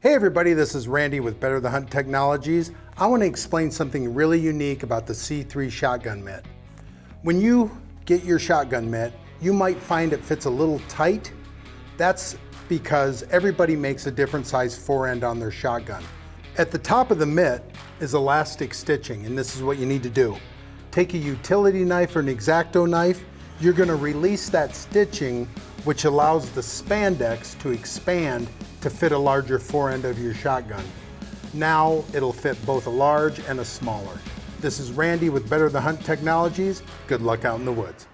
Hey everybody, this is Randy with Better the Hunt Technologies. I want to explain something really unique about the C3 shotgun mitt. When you get your shotgun mitt, you might find it fits a little tight. That's because everybody makes a different size forend on their shotgun. At the top of the mitt is elastic stitching, and this is what you need to do. Take a utility knife or an X-Acto knife. You're going to release that stitching, which allows the spandex to expand to fit a larger forend of your shotgun. Now it'll fit both a large and a smaller. This is Randy with Better the Hunt Technologies. Good luck out in the woods.